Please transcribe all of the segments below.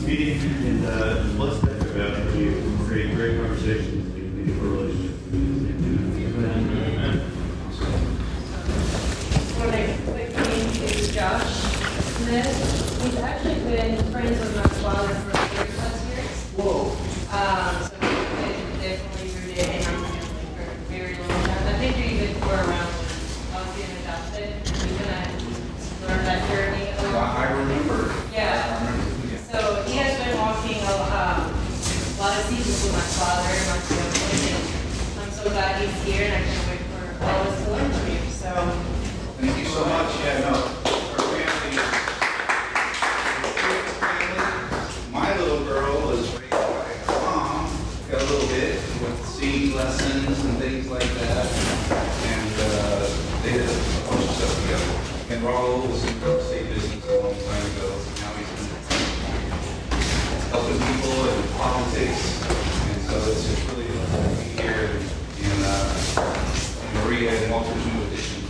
meeting and let's talk about create great conversations and meaningful relationships. What I quick name is Josh Smith. He's actually been friends with my father for 30 plus years. Whoa. So he's been definitely rooted in our family for a very long time. I think you even were around when I was being adopted. We kind of learned that journey. I remember. Yeah. So he has been walking a lot of seasons with my father and my family, and I'm so glad he's here, and I can't wait for all of us to learn from you. So. Thank you so much. Yeah, no, our family, my little girl was raised by her mom, got a little bit with singing lessons and things like that, and they did a bunch of stuff together. And Raul was in real estate business a long time ago, so now he's been helping people in politics, and so it's just really good to be here in Maria and Walter's new addition.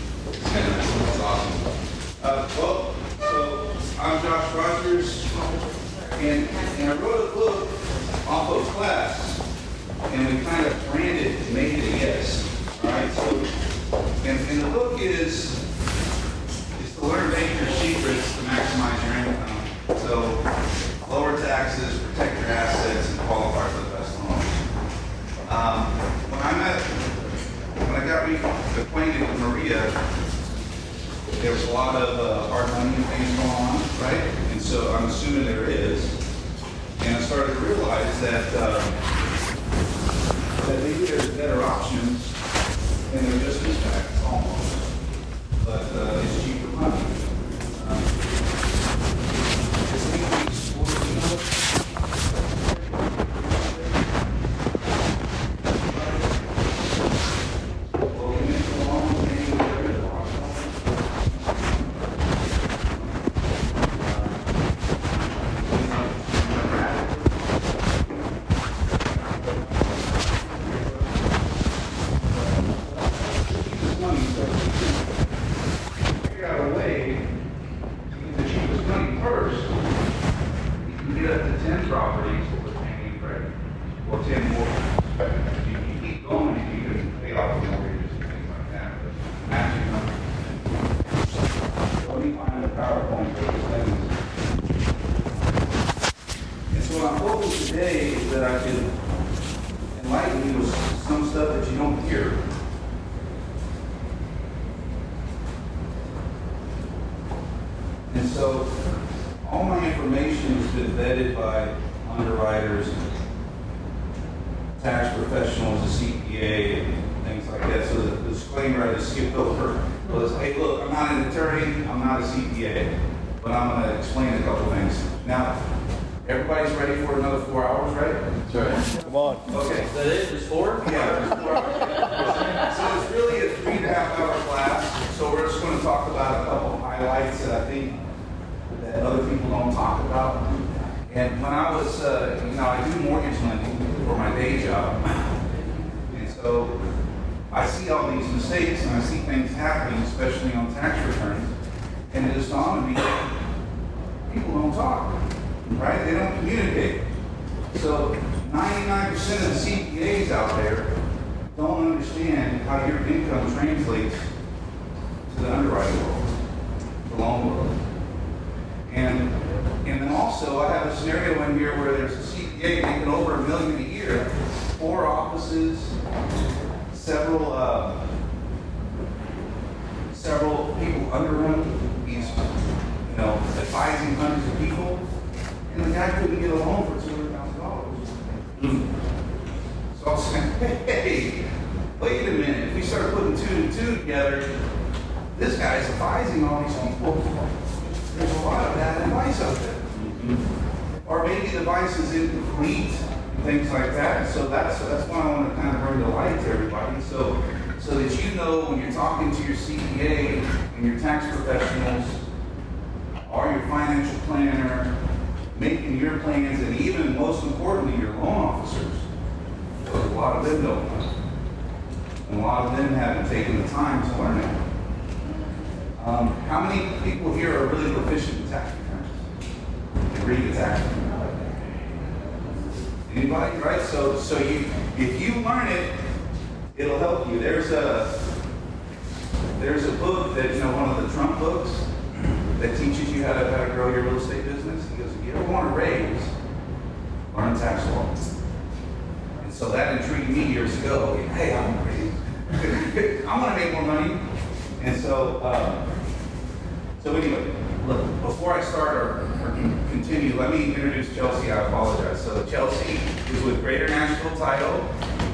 That's awesome. So I'm Josh Rogers, and I wrote a book off of class, and we kind of branded it, made it a yes. All right. So, and the book is to learn banker's secrets to maximize your income. So, lower taxes, protect your assets, and qualify for the best loans. When I got acquainted with Maria, there was a lot of hard money and things going on, right? And so I'm assuming there is. And I started to realize that maybe there's better options, and they're just as bad, almost. But it's cheaper money. Today is that I can enlighten you with some stuff that you don't hear. And so all my information has been vetted by underwriters, tax professionals, a CPA, and things like that. So the disclaimer I just skipped over was, hey, look, I'm not an attorney, I'm not a CPA, but I'm going to explain a couple things. Now, everybody's ready for another 4 hours, right? That's right. Come on. Okay. Is that it? Just 4? Yeah, just 4 hours. So it's really a 3.5 hour class. So we're just going to talk about a couple of highlights that I think that other people don't talk about. And when I was, I do mortgage lending for my day job. And so I see all these mistakes and I see things happening, especially on tax returns. And it just dawned on me, people don't talk. Right? They don't communicate. So 99% of the CPAs out there don't understand how your income translates to the underwriting world, the loan world. And then also I have a scenario in here where there's a CPA making over $1 million a year, 4 offices, several people under him. He's advising hundreds of people. And the guy couldn't get a loan for $200,000. So I was saying, hey, wait a minute. If we start putting 2 and 2 together, this guy's advising all these people. There's a lot of bad advice out there. Or maybe the advice is incomplete, and things like that. So that's why I want to kind of bring the light to everybody. So that you know when you're talking to your CPA and your tax professionals or your financial planner, making your plans, and even most importantly, your loan officers. Because a lot of them don't know. And a lot of them haven't taken the time to learn it. How many people here are really proficient in tax returns? They read the tax return. Anybody, right? So if you learn it, it'll help you. There's a book that, one of the Trump books that teaches you how to grow your real estate business. He goes, if you ever want to raise, learn tax law. And so that intrigued me years ago. Hey, I want to raise. I want to make more money. And so anyway, look, before I start or continue, let me introduce Chelsea. I apologize. So Chelsea is with Greater Nashville Title,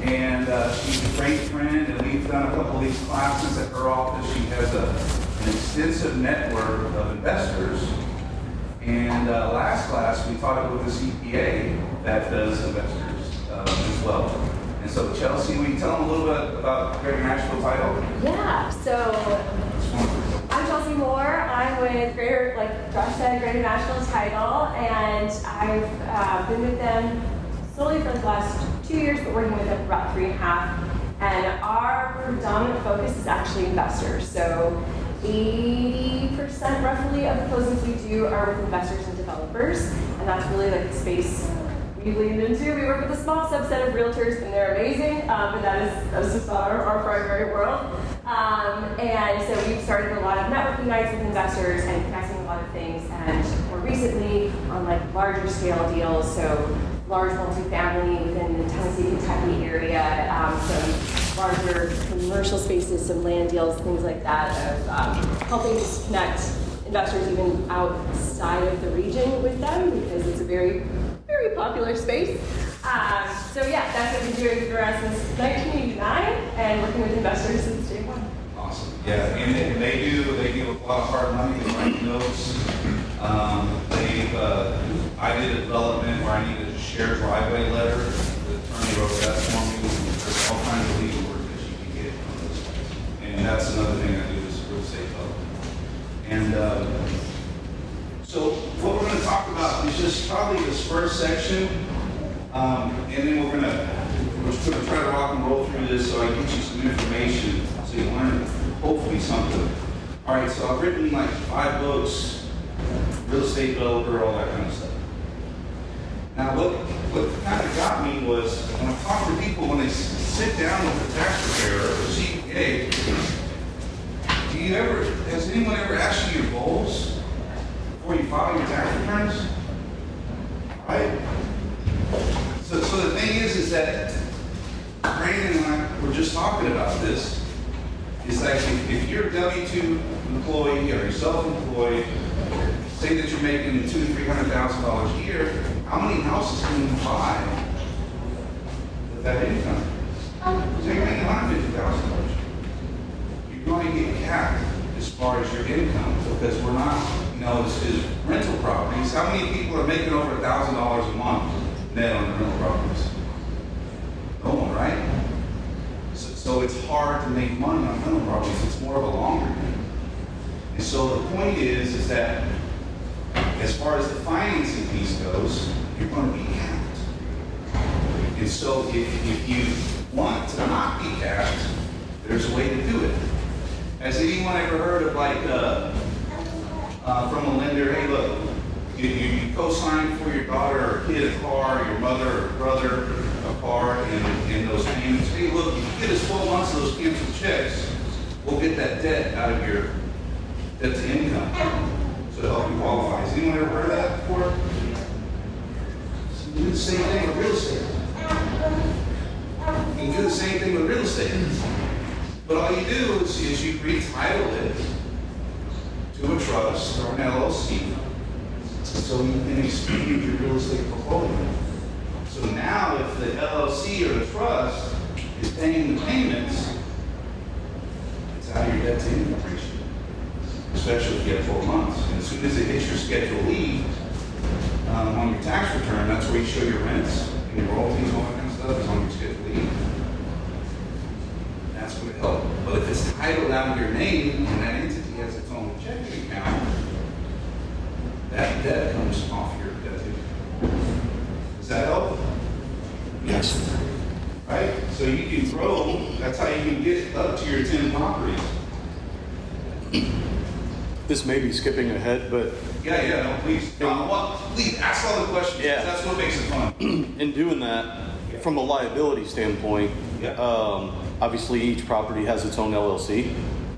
and she's a great friend, and we've done a couple of these classes at her office. She has an extensive network of investors, and last class we taught it with a CPA that does investors as well. And so Chelsea, will you tell them a little bit about Greater Nashville Title? Yeah, so I'm Chelsea Moore. I'm with like Josh said, Greater Nashville Title, and I've been with them solely for the last 2 years, but working with them for about 3.5. And our predominant focus is actually investors. So 80% roughly of the closings we do are with investors and developers, and that's really like the space we've leaned into. We work with a small subset of realtors, and they're amazing, but that's just not our primary world. And so we've started a lot of networking nights with investors and connecting a lot of things, and more recently on like larger scale deals, so large multifamily within the Tennessee, Kentucky area, some larger commercial spaces, some land deals, things like that, of helping to connect investors even outside of the region with them, because it's a very, very popular space. So yeah, that's what we've been doing for us since 1989, and working with investors since day one. Awesome. Yeah, and they do a lot of hard money. They write notes. I did a development where I needed a shared driveway letter. The attorney wrote that for me. There's all kinds of legal work that you can get from this. And that's another thing I do is real estate development. And so what we're going to talk about is just probably this first section. And then we're just going to try to rock and roll through this so I get you some information so you learn hopefully something. All right, so I've written like 5 books, real estate developer, all that kind of stuff. Now what kind of got me was when I talk to people when they sit down with a tax preparer or CPA, has anyone ever asked you your goals before you file your tax returns? Right? So the thing is that Brandon and I were just talking about this. It's like if you're a W-2 employee or you're self-employed, say that you're making $200,000 to $300,000 a year, how many houses can you buy with that income? So you're making $150,000. You're going to get capped as far as your income because we're not, this is rental properties. How many people are making over $1,000 a month net on the rental properties? No one, right? So it's hard to make money on rental properties. It's more of a longer game. And so the point is that as far as the financing piece goes, you're going to be capped. And so if you want to not be capped, there's a way to do it. Has anyone ever heard of like from a lender, hey look, you co-sign for your daughter or kid a car, your mother or brother a car, and those payments. Hey look, if you get us 12 months of those canceled checks, we'll get that debt out of your debt to income. So to help you qualify. Has anyone ever heard of that before? So you do the same thing with real estate. You can do the same thing with real estate. But all you do is you retitle it to a trust or an LLC so you can expand your real estate portfolio. So now if the LLC or the trust is paying the payments, it's out of your debt to income ratio. Especially if you have 4 months. And as soon as it hits your Schedule E on your tax return, that's where you show your rents and your royalties and all that kind of stuff is on your Schedule E. That's what it helps. But if it's titled out of your name and that entity has its own checking account, that debt comes off your debt. Does that help? Yes. Right? So you can grow. That's how you can get up to your 10 properties. this may be skipping ahead, but Yeah, no, please. Please ask all the questions. Yeah. That's what makes it fun. in doing that, from a liability standpoint, Yeah. obviously each property has its own LLC,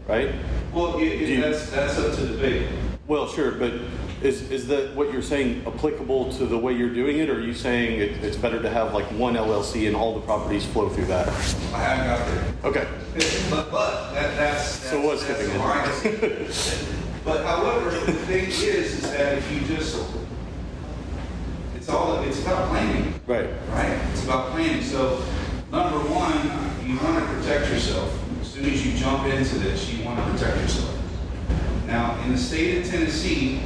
right? Well, that's up to debate. Well, sure, but is that what you're saying applicable to the way you're doing it, or are you saying it's better to have like one LLC and all the properties flow through that? I haven't got there. Okay. But that's So what's that's skipping the line. But however, the thing is that if you just, it's about planning, Right. right? It's about planning. So number one, you want to protect yourself. As soon as you jump into this, you want to protect yourself. Now, in the state of Tennessee,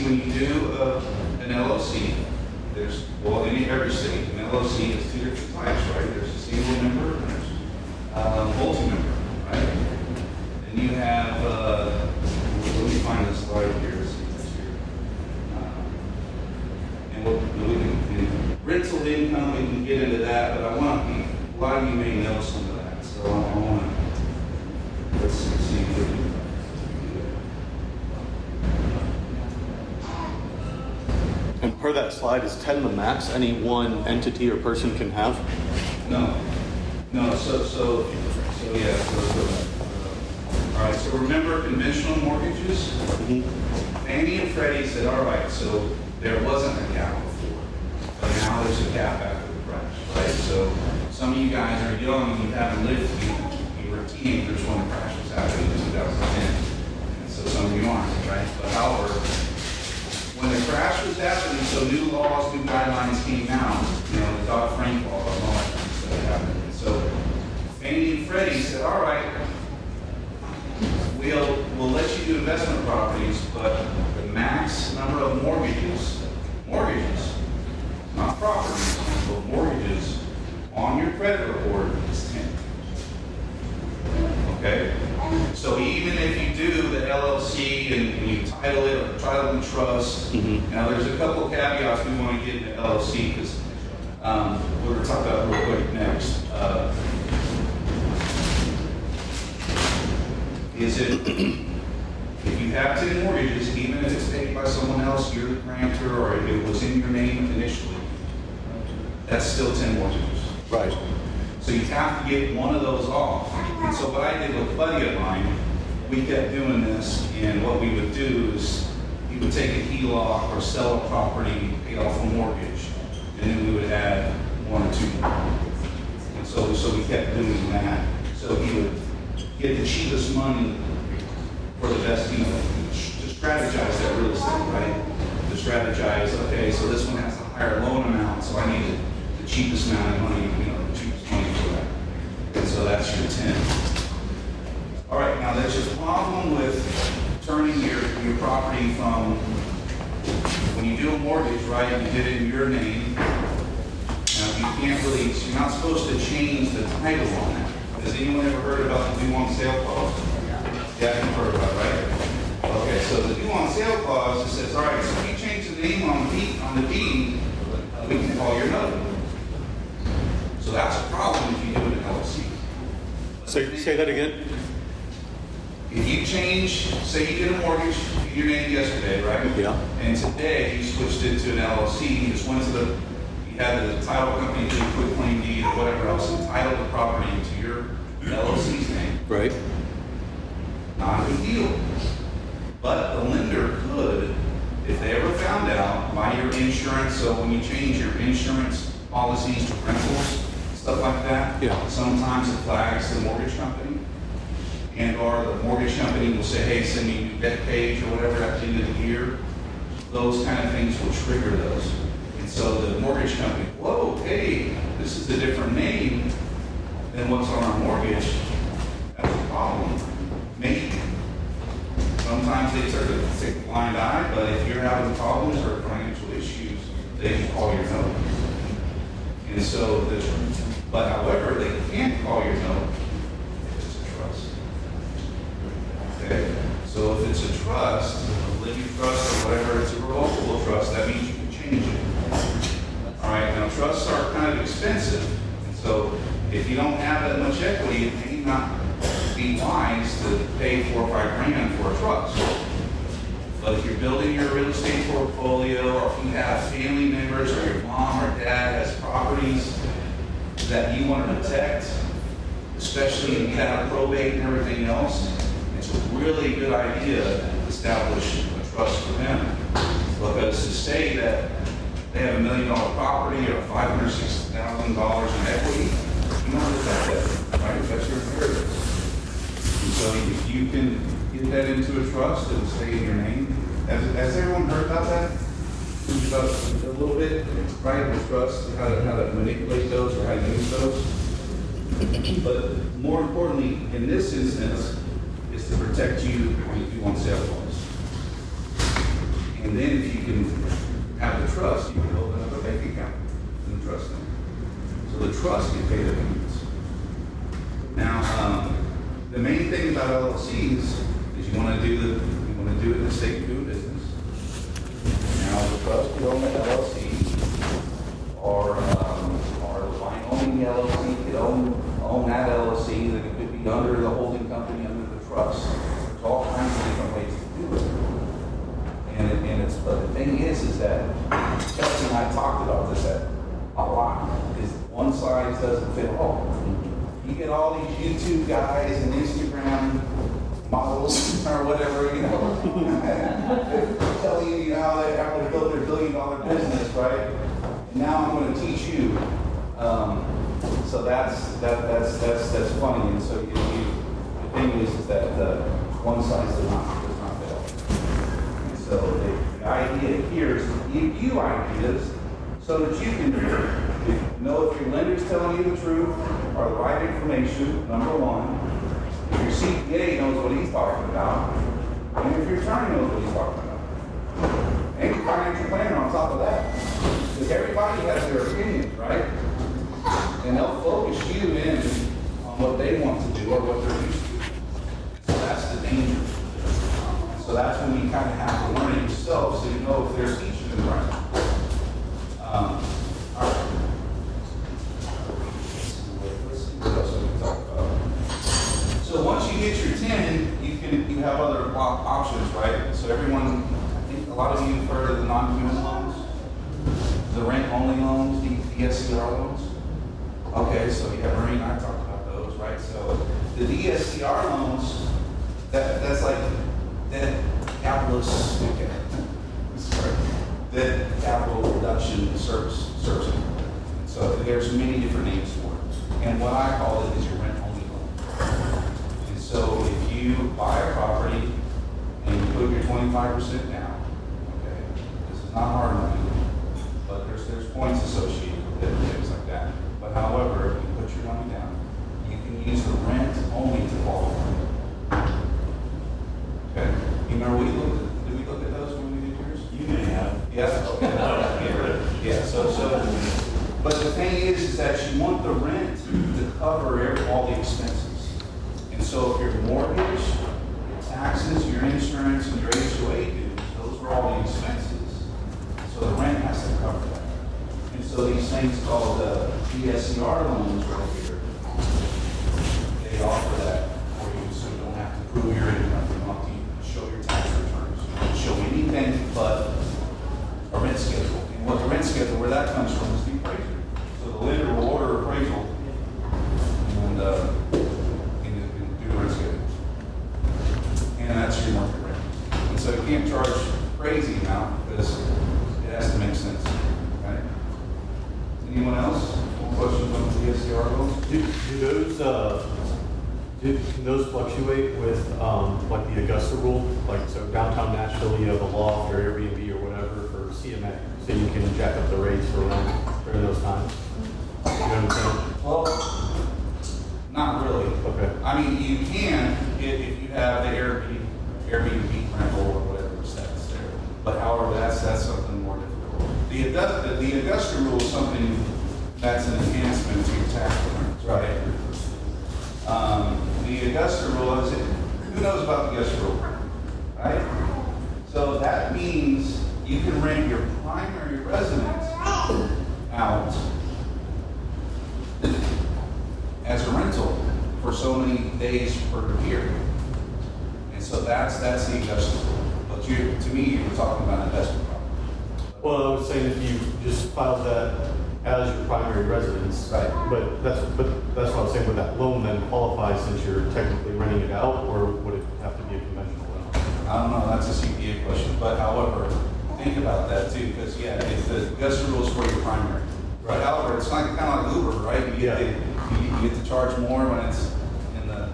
when you do an LLC, there's, well, in every state, an LLC is two different types, right? There's a single member and there's multi-member, right? And you have, let me find this slide here. Let's see if it's here. And we can, rental income, we can get into that, but a lot of you may know some of that. So I want to, let's see if we can. And per that slide, is 10 the max any one entity or person can have? No, yeah, all right, so remember conventional mortgages? Fannie and Freddie said, all right, so there wasn't a cap before, but now there's a cap after the crash, right? So some of you guys are young and you haven't lived, you were teenagers when the crash was happening in 2010. And so some of you aren't, right? But however, when the crash was happening, so new laws, new guidelines came out, the Dodd-Frank law and all that kind of stuff happened. And so Fannie and Freddie said, all right, we'll let you do investment properties, but the max number of mortgages, not properties, but mortgages on your credit report is 10. Okay? So even if you do the LLC and you title it or title and trust, now there's a couple of caveats we want to get into LLC because we're going to talk about real quick next. Is it, if you have 10 mortgages, even if it's paid by someone else, you're the grantor, or it was in your name initially, that's still 10 mortgages. Right. So you have to get one of those off. And so what I did with a buddy of mine, we kept doing this, and what we would do is he would take a HELOC or sell a property, pay off a mortgage, and then we would add one or two more. And so we kept doing that. So he would get the cheapest money for the best, to strategize that real estate, right? To strategize, okay, so this one has a higher loan amount, so I need the cheapest amount of money, the cheapest money for that. And so that's your 10. All right, now there's a problem with turning your property from, when you do a mortgage, right, you did it in your name. Now you can't really, you're not supposed to change the title on that. Has anyone ever heard about the due on sale clause? Yeah, you've heard about it, right? Okay, so the due on sale clause, it says, all right, so if you change the name on the deed, we can call your note. So that's a problem if you do it in LLC. Say that again. If you change, say you did a mortgage in your name yesterday, right? Yeah. And today you switched it to an LLC, you just went to you had the title company do a quick claim deed or whatever else and titled the property into your LLC's name. Right. Not a big deal. But the lender could, if they ever found out by your insurance, so when you change your insurance policies to rentals, stuff like that, Yeah. sometimes it flags the mortgage company. And or the mortgage company will say, hey, send me a new debt page or whatever at the end of the year. Those kind of things will trigger those. And so the mortgage company, whoa, hey, this is a different name than what's on our mortgage. That's a problem. Maybe. Sometimes they sort of take a blind eye, but if you're having problems or financial issues, they can call your note. And so, but however, they can't call your note if it's a trust. Okay? So if it's a trust, a living trust or whatever, it's a revocable trust, that means you can change it. All right, now trusts are kind of expensive. And so if you don't have that much equity, it may not be wise to pay 4 or 5 grand for a trust. But if you're building your real estate portfolio, or if you have family members, or your mom or dad has properties that you want to protect, especially if you have probate and everything else, it's a really good idea to establish a trust for them. Because to say that they have $1 million property or $560,000 in equity, you don't protect that, right? That's your inheritance. And so if you can get that into a trust and stay in your name, has everyone heard about that? About a little bit, right? The trust, how to manipulate those or how to use those. But more importantly, in this instance, is to protect you if you want sale loans. And then if you can have the trust, you can open up a bank account in the trust name. So the trust can pay the payments. Now, the main thing about LLCs is you want to do it in the state of doing business. Now, the trust could own the LLC, or the Wyoming LLC could own that LLC, that it could be under the holding company, under the trust. There's all kinds of different ways to do it. But the thing is that Chelsea and I talked about this a lot, because one size doesn't fit all. You get all these YouTube guys and Instagram models or whatever, you know, tell you how to build their $1 billion business, right? And now I'm going to teach you. So that's funny. And so the thing is that one size does not fit all. And so the idea here is to give you ideas so that you can know if your lender's telling you the truth or the right information, number one. If your CPA knows what he's talking about, and if your attorney knows what he's talking about. And your financial planner on top of that. Because everybody has their opinions, right? And they'll focus you in on what they want to do or what they're used to. So that's the danger. So that's when you kind of have to learn it yourself so you know if they're teaching you right. All right. Let's see what else we can talk about. So once you get your 10, you have other options, right? So everyone, I think a lot of you have heard of the non-human loans, the rent-only loans, the DSCR loans. Okay, so yeah, Marie and I talked about those, right? So the DSCR loans, that's like debt capitalist, okay. Sorry, debt capital reduction servicing. So there's many different names for it. And what I call it is your rent-only loan. And so if you buy a property and you put your 25% down, okay, this is not hard money, but there's points associated with it and things like that. But however, if you put your money down, you can use the rent only to qualify. Okay. You remember did we look at those when we did yours? You may have. Yes. Okay. Yeah. But the thing is that you want the rent to cover all the expenses. And so if your mortgage, your taxes, your insurance, and your HOA dues, those are all the expenses. So the rent has to cover that. And so these things called DSCR loans right here, they offer that for you, so you don't have to prove your income. You don't have to show your tax returns. You don't show anything but a rent schedule. And what the rent schedule, where that comes from, is the appraiser. So the lender will order appraisal and do the rent schedule. And that's your market rent. And so you can't charge crazy amount because it has to make sense. Right? Anyone else? Questions on the DSCR loans? Can those fluctuate with like the Augusta rule? Like, so downtown Nashville, you have a loft or Airbnb or whatever for CMA, so you can jack up the rates for rent during those times. You know what I'm saying? Well, not really. Okay. I mean, you can if you have the Airbnb rental or whatever stats there. But however, that's something more difficult. The Augusta rule is something that's an enhancement to your tax returns, right? The Augusta rule is, who knows about the Augusta rule, right? So that means you can rent your primary residence out as a rental for so many days per year. And so that's the investment. But to me, you were talking about investment property. Well, I was saying if you just filed that as your primary residence. Right. But that's what I was saying, would that loan then qualify since you're technically renting it out, or would it have to be a conventional loan? I don't know, that's a CPA question, but however, think about that too, because yeah, if the Augusta rule is for your primary. But Right. however, it's like kind of like Uber, right? You get, you get to charge more when it's in the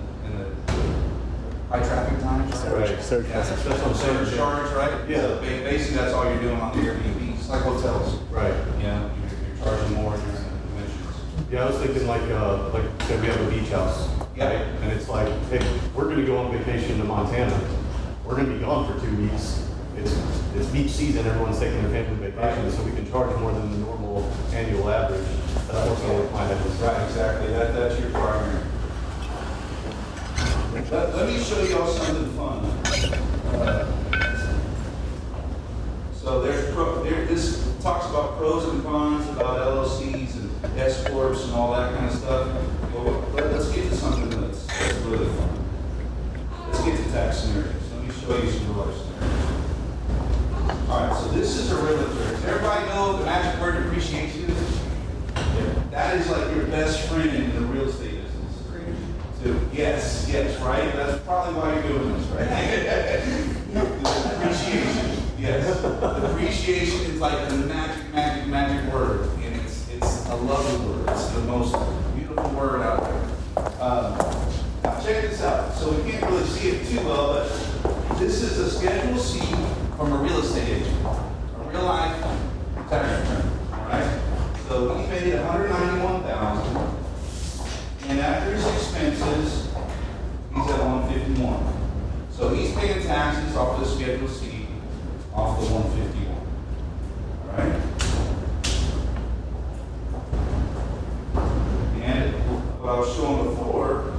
high traffic times. Right. Surge Yeah, fest. that's what I'm saying, charge, right? Yeah. So basically, that's all you're doing on the Airbnb, it's like hotels. Right. You know, you're charging more during the conventions. Yeah, I was thinking like say we have a beach house. Yeah. Right? And it's like, hey, we're gonna go on vacation to Montana. We're gonna be gone for 2 weeks. It's beach season, everyone's taking their family vacation, Right. so we can charge more than the normal annual average. That's what's going with my head. Right, exactly, that's your primary. Let me show y'all something fun. So this talks about pros and cons, about LLCs and S corps and all that kind of stuff. Well, let's get to something that's really fun. Let's get to tax scenarios. Let me show you some real life scenarios. All right, so this is a realtor. Does everybody know the magic word depreciation is? That is like your best friend in the real estate business. So, yes, right? That's probably why you're doing this, right? Depreciation, yes. Depreciation is like the magic word, and it's a lovely word. It's the most beautiful word out there. Now check this out. So we can't really see it too well, but this is a Schedule C from a real estate agent, a real life tax return, all right? So he made $191,000, and after his expenses, he's at 151. So he's paying taxes off the Schedule C, off the 151. All right? And what I was showing before,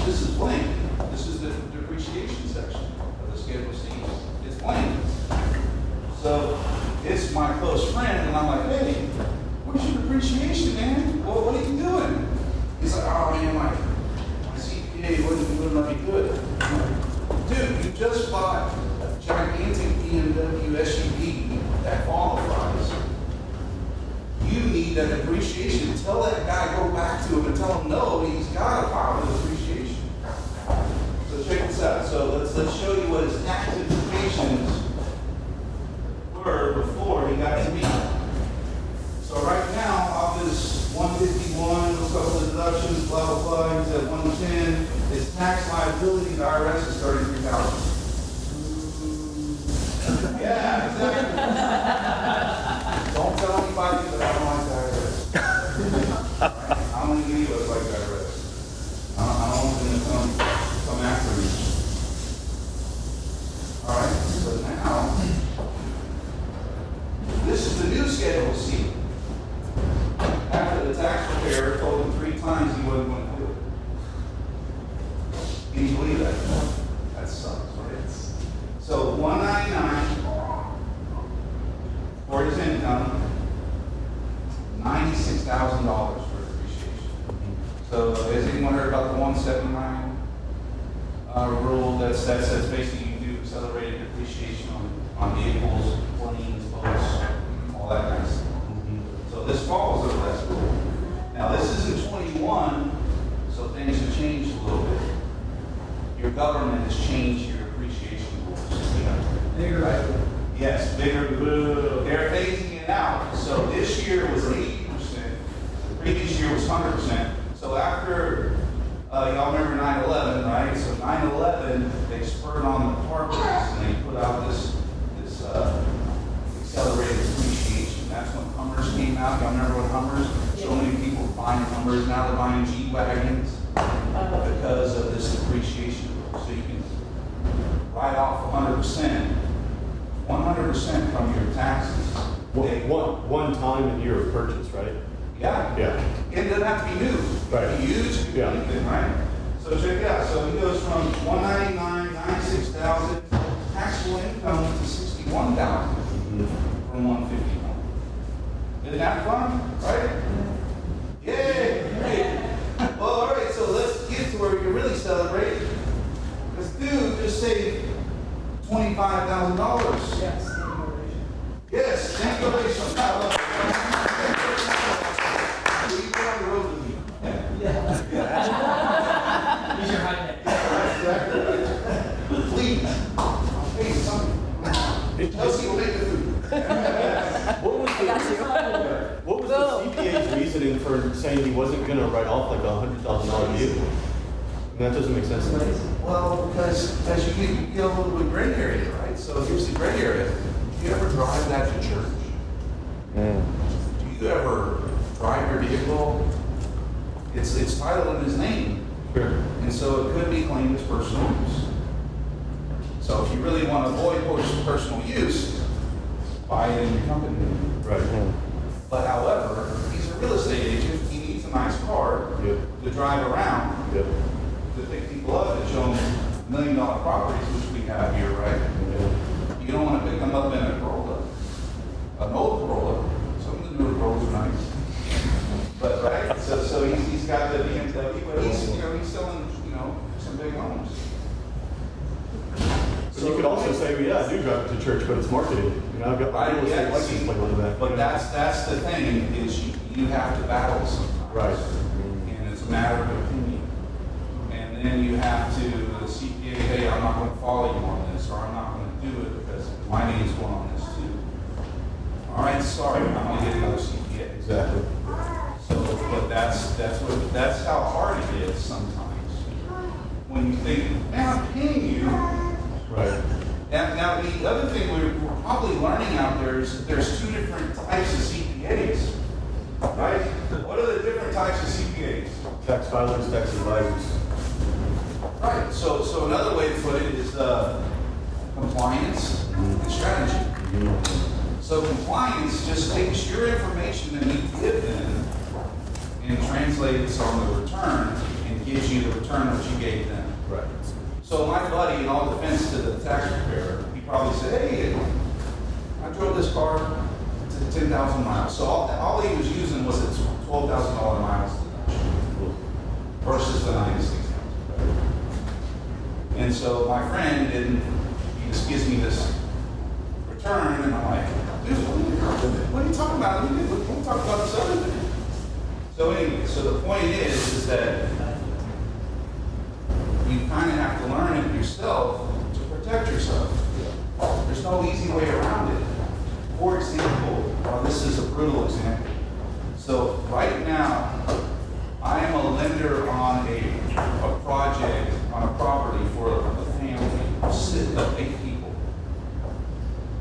this is blank. This is the depreciation section of the Schedule C. It's blank. So it's my close friend, and I'm like, hey, where's your depreciation, man? Well, what are you doing? He's like, oh man, my CPA wouldn't let me do it. I'm like, dude, you just bought a gigantic BMW SUV that qualifies. You need that depreciation. Tell that guy, go back to him and tell him no, he's got to file the depreciation. So check this out. So let's show you what his tax implications were before he got to me. So right now, off this 151, those couple of deductions, blah, blah, blah, he's at 110. His tax liability, the IRS is $33,000. Yeah, exactly. Don't tell anybody that I don't like the IRS. Right? I don't think any of us like the IRS. I don't want them to come after me. All right, so now, this is the new Schedule C. After the tax preparer told him 3 times he wasn't going to do it. Can you believe that? That sucks, right? So 199 for his income, $96,000 for depreciation. So has anyone heard about the 179 rule? That's basically you do accelerated depreciation on vehicles, planes, boats, all that kind of stuff. So this falls under that rule. Now this is in 21, so things have changed a little bit. Your government has changed your appreciation rules. Bigger, right? Yes, bigger. They're phasing it out. So this year was 80%. The previous year was 100%. So after y'all remember 9/11, right? So 9/11, they spurred on the car price and they put out this accelerated depreciation. That's when Hummers came out. Y'all remember when Hummers? So many people were buying Hummers. Now they're buying G-Wagons because of this depreciation rule. So you can write off 100% from your taxes. One time in year of purchase, right? Yeah. Yeah. It doesn't have to be new. Right. It can be used, it can be Yeah. anything, right? So check it out. So he goes from 199, 96,000, taxable income to 61,000 from 151. Isn't that fun? Right? Yay! $25,000. Yes. Yes, stimulation. I love it. Will you go on the road with me? He's your high neck. Please. I'll pay you something. Chelsea will make the food. What was the CPA's reasoning for saying he wasn't gonna write off like $100,000 vehicle? That doesn't make sense to me. Well, because you get a little bit gray area, right? So here's the gray area. Do you ever drive that to church? Do you ever drive your vehicle? It's titled in his name. Sure. And so it could be claimed as personal use. So if you really want to avoid personal use, buy it in your company. Right. But however, he's a real estate agent, he needs a nice car Yep. to drive around, Yep. to pick people up and show them $1 million properties, which we have here, right? You don't want to pick them up in a Corolla, an old Corolla. Some of the newer Corollas are nice. But, right, so he's got the BMW, but he's selling, some big homes. So you could also say, well, yeah, I do drive it to church, but it's marketed. I've got my real estate license plate on the back. But that's the thing, is you have to battle sometimes. Right. And it's a matter of opinion. And then you have to, the CPA, hey, I'm not going to follow you on this, or I'm not going to do it because my name's going on this too. All right, sorry, I'm going to get another CPA. Exactly. So, but that's how hard it is sometimes. When you think, man, I'm paying you. Right. Now, the other thing we're probably learning out there is that there's two different types of CPAs, right? What are the different types of CPAs? Tax filers, tax advisors. Right, so another way to put it is compliance and strategy. So compliance just takes your information that you give them and translates on the return and gives you the return that you gave them. Right. So my buddy, in all defense to the tax preparer, he probably said, hey, I drove this car to 10,000 miles. So all he was using was the $12,000 miles versus the 96,000. And so my friend he just gives me this return, and I'm like, dude, what are you talking about? We'll talk about this other thing. So anyway, so the point is that you kind of have to learn it yourself to protect yourself. There's no easy way around it. For example, this is a brutal example. So right now, I am a lender on a project, on a property for a family of 8 people.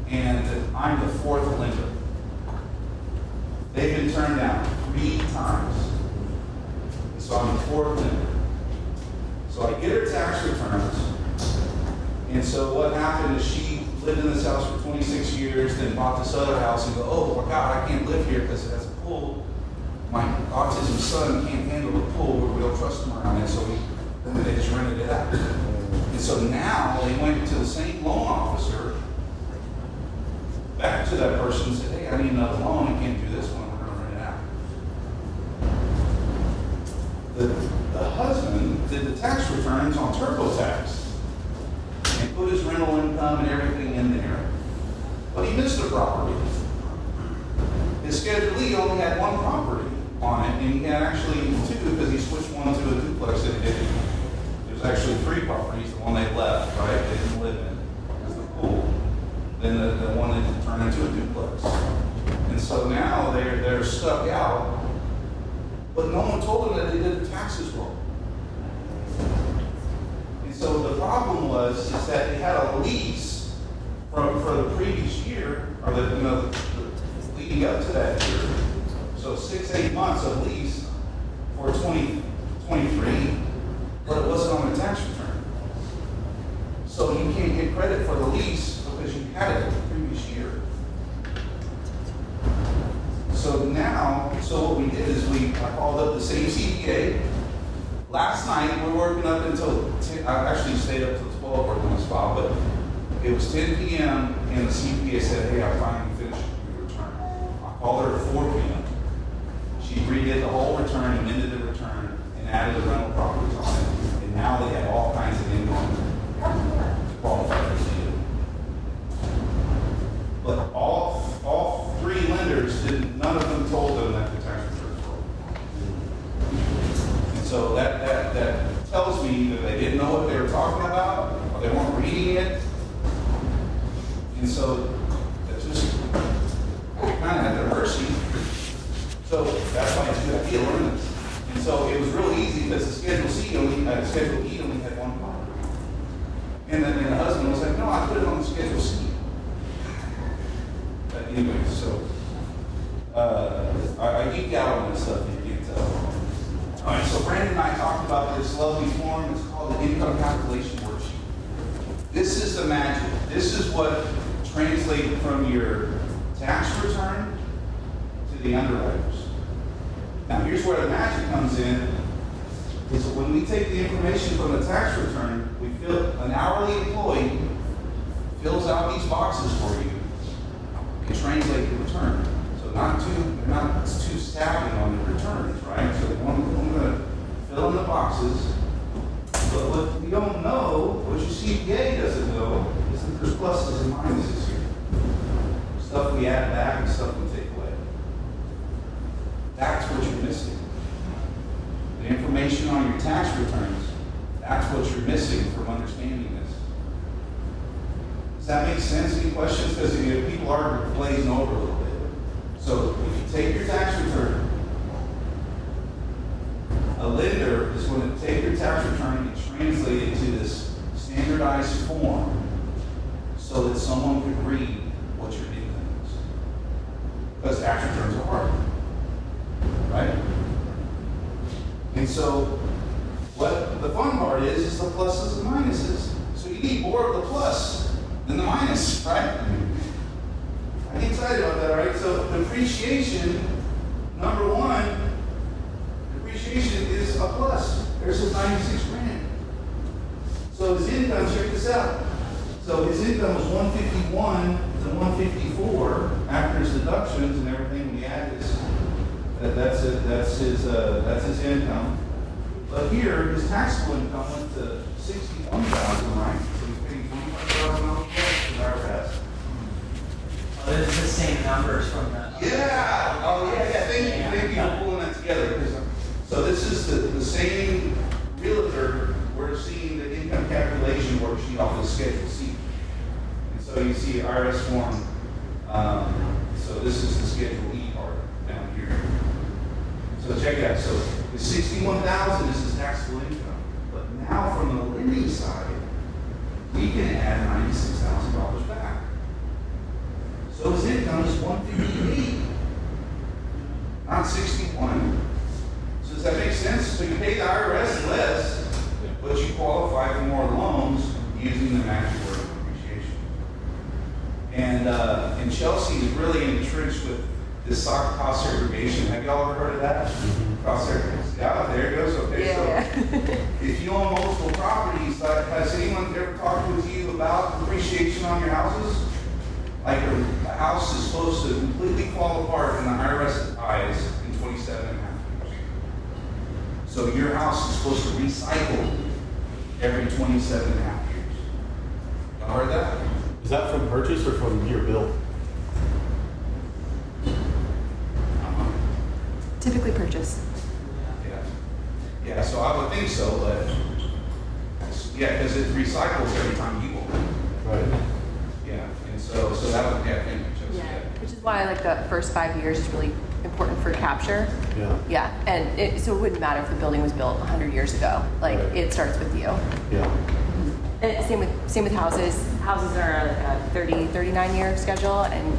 And I'm the 4th lender. They've been turned down 3 times. So I'm the 4th lender. So I get her tax returns, and so what happened is she lived in this house for 26 years, then bought this other house and go, oh my God, I can't live here because it has a pool. My autism son can't handle the pool, we don't trust him around it, so then they just rented it out. And so now they went to the same loan officer, back to that person and said, hey, I need another loan, I can't do this one, we're going to rent it out. The husband did the tax returns on TurboTax and put his rental income and everything in there, but he missed a property. His Schedule E only had 1 property on it, and he had actually 2 because he switched one to a duplex that he didn't. There was actually 3 properties. The one they left, right, they didn't live in, was the pool. Then the one that turned into a duplex. And so now they're stuck out. But no one told them that they did the taxes wrong. And so the problem is that they had a lease for the previous year, or leading up to that year. So 6-8 months of lease for 2023, but it wasn't on the tax return. So you can't get credit for the lease because you had it the previous year. So what we did is I called up the same CPA. Last night, we were working up until 10, I actually stayed up till 12 working on this file, but it was 10 p.m. and the CPA said, hey, I finally finished your return. I called her at 4 p.m. She redid the whole return, amended the return, and added the rental properties on it. And now they had all kinds of income to qualify for the deal. And so that's just kind of at their mercy. So that's why it's a good idea to learn this. And so it was real easy because the Schedule E only had one part. And then the husband was like, no, I put it on the Schedule C. But anyway, so I geek out on this stuff, you can tell. All right, so Brandon and I talked about this lovely form. It's called the income calculation worksheet. This is the magic. This is what translated from your tax return to the underwriters. Now, here's where the magic comes in. Is that when we take the information from the tax return, we fill an hourly employee fills out these boxes for you and translate the return. So they're not too savvy on the returns, right? So I'm going to fill in the boxes. But what we don't know, what your CPA doesn't know, is that there's pluses and minuses here. Stuff we add back and stuff we take away. That's what you're missing. The information on your tax returns, that's what you're missing from understanding this. Does that make sense? Any questions? Because people are glazing over a little bit. So if you take your tax return, a lender is going to take your tax return and translate it to this standardized form so that someone could read what your income is. Because tax returns are hard. Right? And so, what the fun part is the pluses and minuses. So you need more of the plus than the minus, right? I get excited about that, right? So depreciation, number one, depreciation is a plus. There's his 96 grand. So his income, check this out. So his income was 151 to 154 after his deductions and everything. We add this. That's his income. But here, his taxable income went to $61,000, right? So he's paying $25,000 to the IRS. Well, this is the same numbers from the. Yeah. Oh, yeah. Thank you for pulling that together. So this is the same realtor. We're seeing the income calculation worksheet off of Schedule C. And so you see IRS form. So this is the Schedule E part down here. So check it out. So the $61,000 is his taxable income. But now from the lending side, we can add $96,000 back. So his income is $158, not $61. So does that make sense? So you pay the IRS less, but you qualify for more loans using the magic word of appreciation. And Chelsea is really entrenched with this cost segregation. Have y'all ever heard of that? Cost segregation. Yeah, there it goes. Okay, so if you own multiple properties, has anyone ever talked with you about appreciation on your houses? Like a house is supposed to completely fall apart in the IRS eyes in 27 and a half years. So your house is supposed to recycle every 27 and a half years. Y'all heard that? Is that from purchase or from your bill? Typically purchase. Yeah, so I would think so, but yeah, because it recycles every time you open it. Right. Yeah, and so that would thank you, Chelsea. Which is why like the first 5 years is really important for capture. Yeah. Yeah, and so it wouldn't matter if the building was built 100 years ago. Like Right. it starts with you. Yeah. And same with houses. Houses are like a 39-year schedule, and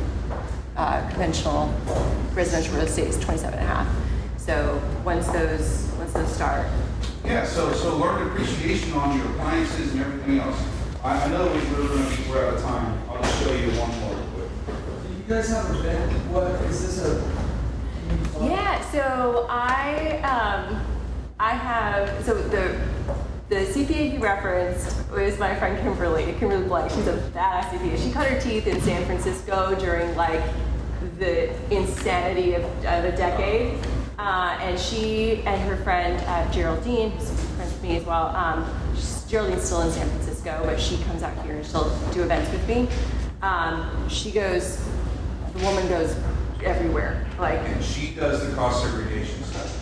conventional residential real estate is 27 and a half. So once those start. Yeah, so learn appreciation on your appliances and everything else. I know we're out of time. I'll just show you one more real quick. Do you guys have a bid? What is this a? Yeah, so I have the CPA you referenced was my friend Kimberly Blank. She's a badass CPA. She cut her teeth in San Francisco during like the insanity of a decade. And she and her friend Geraldine, who's friends with me as well, Geraldine's still in San Francisco, but she comes out here and she'll do events with me. The woman goes everywhere. Like, And she does the cost segregation studies.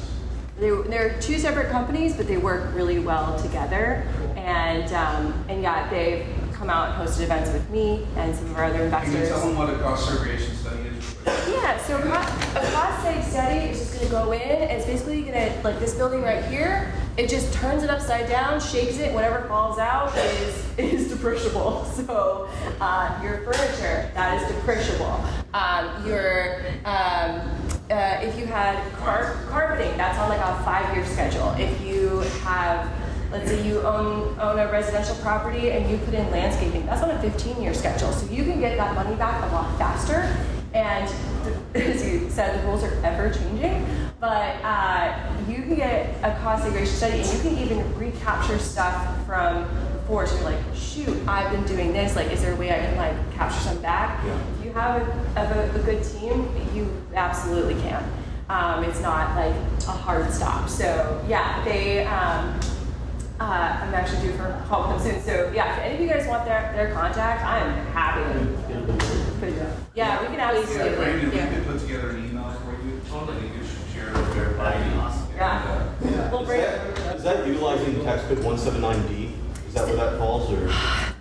they're two separate companies, but they work really well together. And yeah, they've come out and hosted events with me and some of our other Can you investors. tell them what a cost segregation study is? Yeah, so a cost seg study is just gonna go in, and it's basically gonna, like this building right here, it just turns it upside down, shakes it, whatever falls out is depreciable. So your furniture, that is depreciable. If you had carpeting, that's on like a 5-year schedule. If you have, let's say you own a residential property and you put in landscaping, that's on a 15-year schedule. So you can get that money back a lot faster. And as you said, the rules are ever changing, but you can get a cost segregation study and you can even recapture stuff from before. So you're like, shoot, I've been doing this, like, is there a way I can like capture some back? Yeah. If you have a good team, you absolutely can. It's not like a hard stop. So yeah, I'm actually due for help with them soon. So yeah, if any of you guys want their contact, I'm happy to. Yeah, we can absolutely. Yeah, Brandon, Yeah. we could put together an email for you. Totally. You should share it with everybody. Yeah. Well, Is that utilizing tax code 179D? Is that where that falls, or?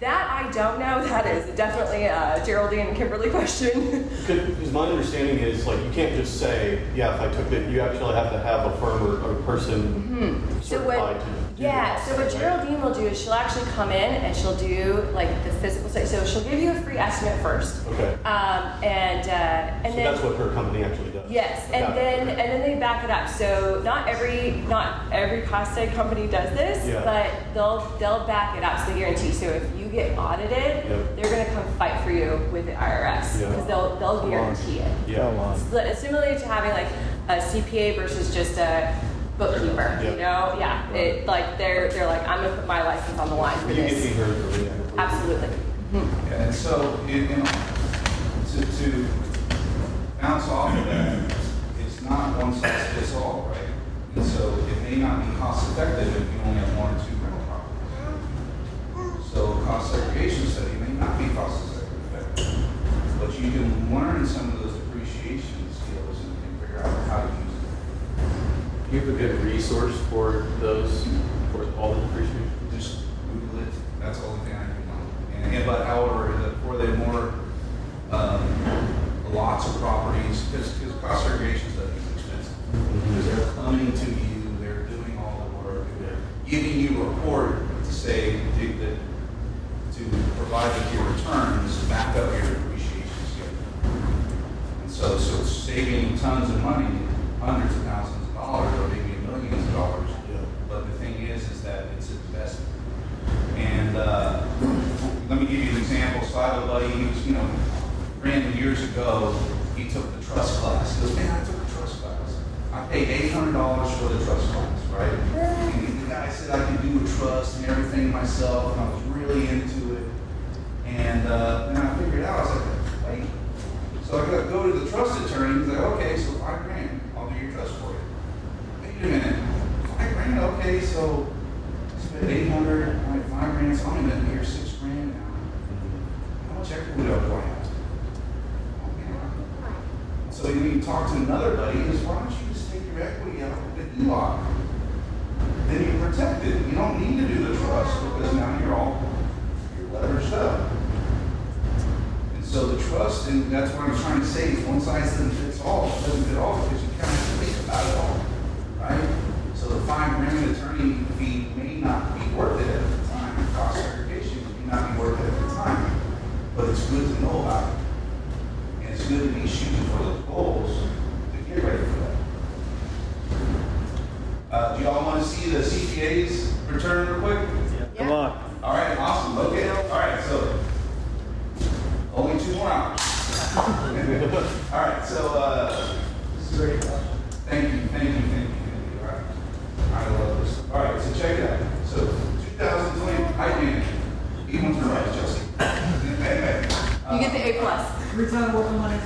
that I don't know. That is definitely a Geraldine and Kimberly question. Because my understanding is, like, you can't just say, yeah, if I took it, you actually have to have a firm or a person So certified what? to do Yeah. that, So what right? Geraldine will do is she'll actually come in and she'll do like the physical study. So she'll give you a free estimate first. Okay. And So then. that's what her company actually does? Yes, Got and it. then they back it up. So not every cost seg company does this, Yeah. but they'll back it up. So they guarantee. So if you get audited, Yep. they're gonna come fight for you with the IRS Yeah. because they'll guarantee it. Yeah. It's similar to having like a CPA versus just a bookkeeper. Yeah. You know, yeah. It like they're like I'm gonna put my license on the line for You get this. me heard for it. Absolutely. Yeah, and so, to bounce off of that, it's not one size fits all, right? And so it may not be cost effective if you only have 1 or 2 rental properties. So a cost segregation study may not be cost effective, but you can learn some of those appreciation skills and figure out how to use it. Do you have a good resource for those, for all the depreciation? Just Google it. That's the only thing I can know. But however, for the more lots of properties, because cost segregation study is expensive. Because they're coming to you, they're doing all the work, they're giving you a report to say to provide with your returns, back up your depreciation schedule. And so it's saving tons of money, hundreds of thousands of dollars, or maybe millions of dollars. Yeah. But the thing is that it's an investment. And let me give you an example. So I have a buddy, he was, Brandon, years ago, he took the trust class. He goes, man, I took the trust class. I paid $800 for the trust class, right? And the guy said I could do a trust and everything myself, and I was really into it. And then I figured out, I was like, wait. So I go to the trust attorney, he's like, okay, so $5,000, I'll do your trust for you. Wait a minute, $5,000, okay, so I spent $800, all right, $5,000, so I'm in here $6,000 now. How much equity do I have? So you talk to another buddy, he goes, why don't you just take your equity out with the ELOC? Then you're protected. You don't need to do the trust because now you're leveraged up. And so the trust, and that's what I'm trying to say, is one size doesn't fit all. It doesn't fit all because you kind of have to think about it all, right? So the $5,000 attorney fee may not be worth it at the time. Cost segregation may not be worth it at the time, but it's good to know about it. And it's good to be shooting for those goals to get ready for that. Do y'all want to see the CPA's return real quick? Come on. All right, awesome. Okay. All right, so only 2 more hours. All right, so This is very tough. thank you. All right, I love this. All right, so check it out. So 2020 hype man. He wants to rise, Chelsea. You get the A+. Return working money.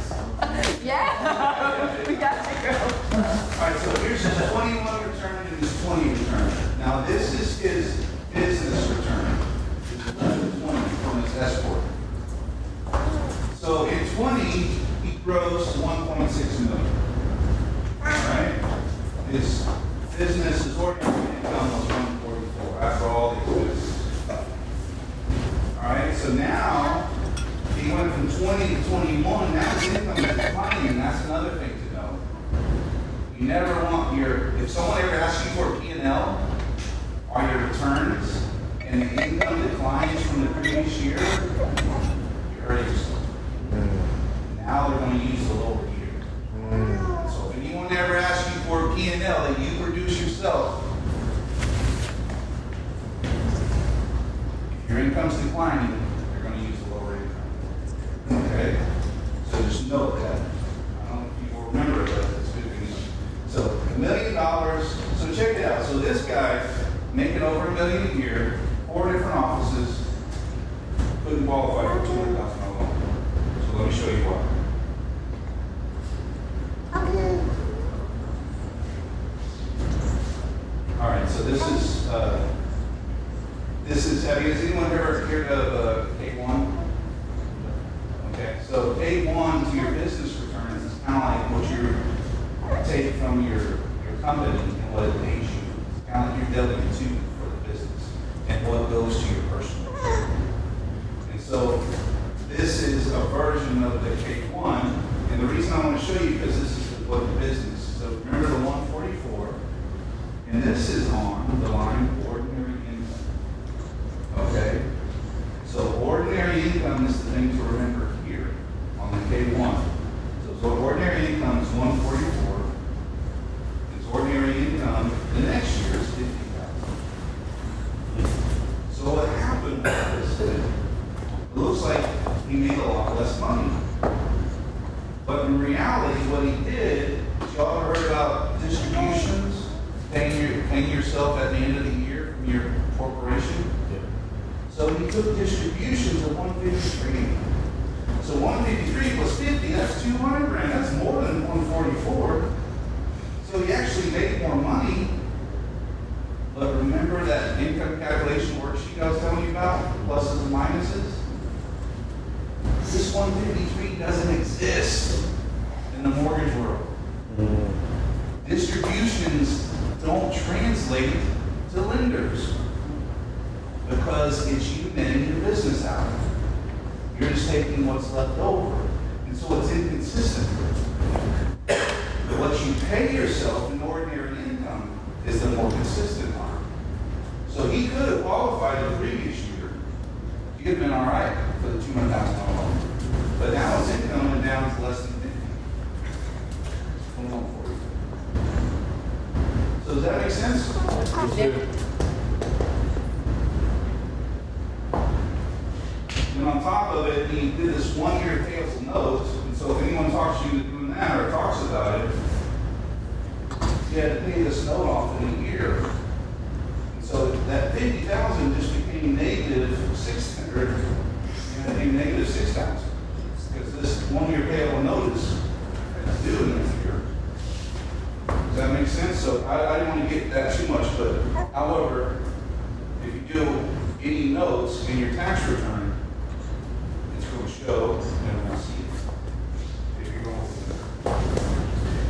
Yeah. We got to go. All right, so here's his 21 return and his 20 return. Now this is his business return. It's 20 from his S corp. So in 20, he grossed 1.6 million. All right. His business, his ordinary income was 144 after all the expenses. All right. So so now, he went from 20 to 21, now his income is declining, and that's another thing to know. You never want if someone ever asks you for a P&L on your returns, and the income declines from the previous year, you hurt yourself. Now they're going to use the lower year. So if anyone ever asks you for a P&L that you produce yourself, if your income's declining, you're going to use the lower income. Okay? So just note that. I don't know if you will remember it, but it's good to know. So $1 million. So check it out. So this guy making over $1 million a year, 4 different offices, couldn't qualify for $200,000 loan. So let me show you why. All right, so this is, has anyone ever heard of K1? Okay, so K1 to your business returns is kind of like what you take from your company and what it pays you. It's kind of like your W-2 for the business and what goes to your personal. And so this is a version of the K1, and the reason I want to show you because this is what the business. So remember the 144, and this is on the line ordinary income. Okay? So ordinary income is the thing to remember here on the K1. So ordinary income is 144. It's ordinary income the next year is 50,000. So what happened was it looks like he made a lot less money. But in reality, what he did, y'all ever heard about distributions, paying yourself at the end of the year from your corporation? So he took distributions of 153. So 153 plus 50, that's 200 grand. That's more than 144. So he actually made more money. But remember that income calculation worksheet I was telling you about, pluses and minuses? This 153 doesn't exist in the mortgage world. Distributions don't translate to lenders because it's you netting your business out. You're just taking what's left over. And so it's inconsistent. What you pay yourself in ordinary income is the more consistent one. So he could have qualified the previous year. He could have been all right for the $200,000 loan. But now his income went down to less than 50. So does that make sense? And on top of it, he did this 1 year payable note. And so if anyone talks to you into doing that or talks about it, you had to pay this note off in a year. And so that 50,000 just became negative 600. It became negative 6,000 because this 1 year payable note is due in this year. Does that make sense? So I don't want to get that too much, but however, if you do any notes in your tax return, it's going to show and we'll see it. If you're going with it.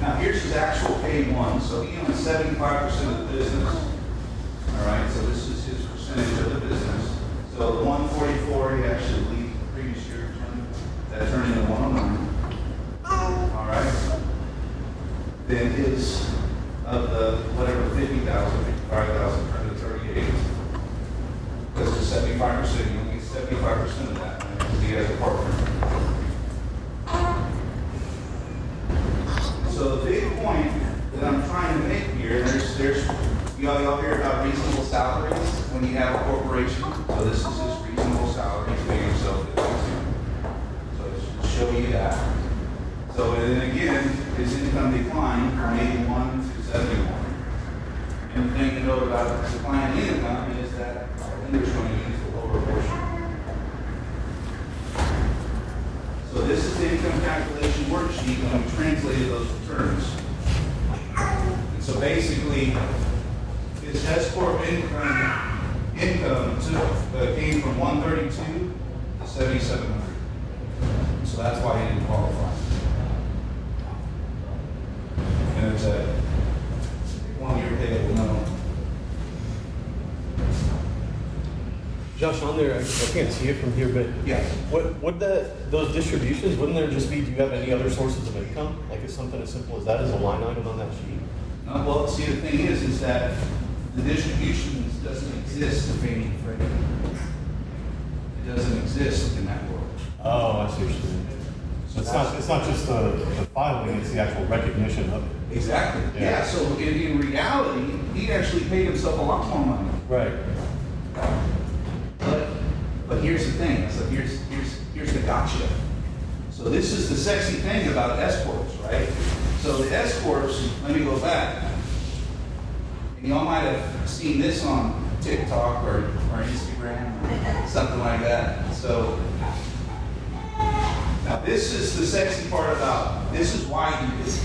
Now here's his actual K1. So he owns 75% of the business. All right, so this is his percentage of the business. So the 144, he actually leaves the previous year return. That turned into 109. All right. Then his, of the whatever, 50,000, 55,000 turned to 38. Because it's 75%, he only gets 75% of that, right? Because he has a partner. So the big point that I'm trying to make here, there's y'all hear about reasonable salaries when you have a corporation. So this is his reasonable salary to pay yourself. So just to show you that. So then again, his income declined from 81 to 71. And the thing to note about declining income is that lender's going to use the lower portion. So this is the income calculation worksheet when we translated those returns. And so basically, his S Corp income came from 132 to 7,700. So that's why he didn't qualify. And it's a 1 year payable note. Josh, on there, I can't see it from here, but Yeah. those distributions, wouldn't there just be, do you have any other sources of income? Like, is something as simple as that as a line item on that sheet? Well, see, the thing is that the distributions doesn't exist in Fannie and Freddie. It doesn't exist in that world. Oh, I see what you're saying. It's not just the filing, it's the actual recognition of it. Exactly. Yeah. Yeah, so in reality, he actually paid himself a lot more money. Right. But here's the thing, so here's the gotcha. So this is the sexy thing about S corps, right? So the S corps, let me go back. And y'all might have seen this on TikTok or Instagram, something like that. So now this is the sexy part about, this is why he did it.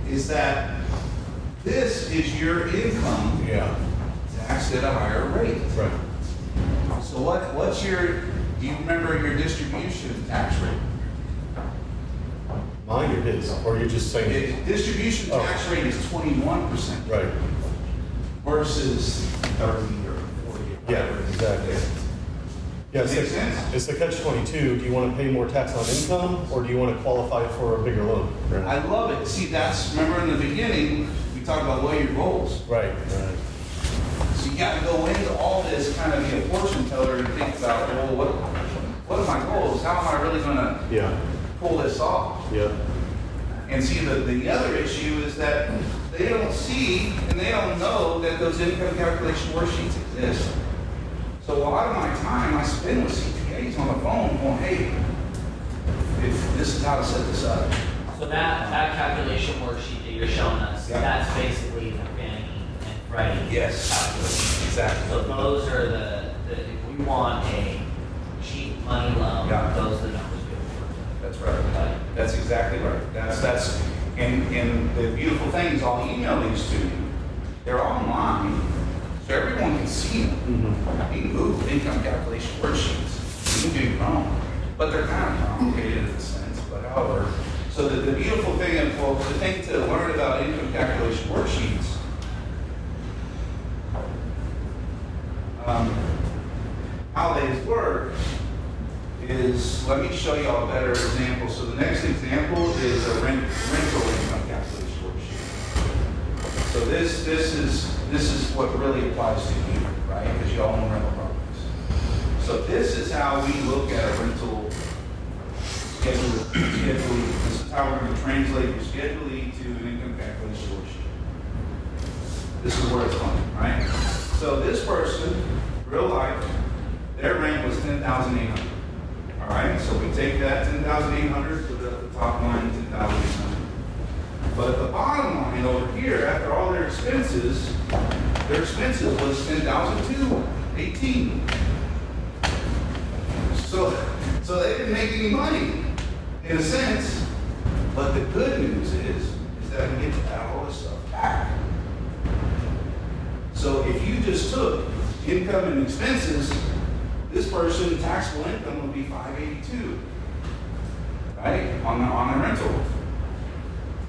Is that this is your income Yeah. taxed at a higher rate. Right. So what's your, do you remember your distribution tax rate? Mine or his, or you're just saying? Distribution Oh. tax rate is 21% Right. versus 30 or 40. Yeah, exactly. Yeah, it's Makes the, sense? it's the catch-22. Do you want to pay more tax on income, or do you want to qualify for a bigger loan? I love it. See, that's, remember in the beginning, we talked about what are your goals. Right, right. So you got to go into all this, kind of be a fortune teller and think about, well, what are my goals? How am I really going to Yeah, pull this off? yeah. And see, the other issue is that they don't see and they don't know that those income calculation worksheets exist. So a lot of my time I spend with CPAs on the phone going, hey, this is how to set this up. So that calculation worksheet that you're showing us, Yeah. that's basically the Fannie and Freddie Yes. calculation. Exactly. So those are if we want a cheap money loan, Yeah. those are the numbers we have That's right. to work. That's exactly right. That's and the beautiful thing is I'll email these to you. They're online, so everyone can see them. Mm-hmm. You can Google income calculation worksheets. You can do your own, but they're kind of complicated in a sense. But however, so the beautiful thing, and well, the thing to learn about income calculation worksheets, how they work is, let me show you all a better example. So the next example is a rental income calculation worksheet. So this is what really applies to you, right? Because you all own rental properties. So this is how we look at a rental schedule. This is how we're going to translate your Schedule E to an income calculation worksheet. This is where it's going, right? So this person, real life, their rent was $10,800. All right, so we take that 10,800, put it at the top line, 10,800. But at the bottom line over here, after all their expenses was 10,218. So they didn't make any money, in a sense. But the good news is that we get to add all this stuff back. So if you just took income and expenses, this person taxable income would be 582, right, on the rental.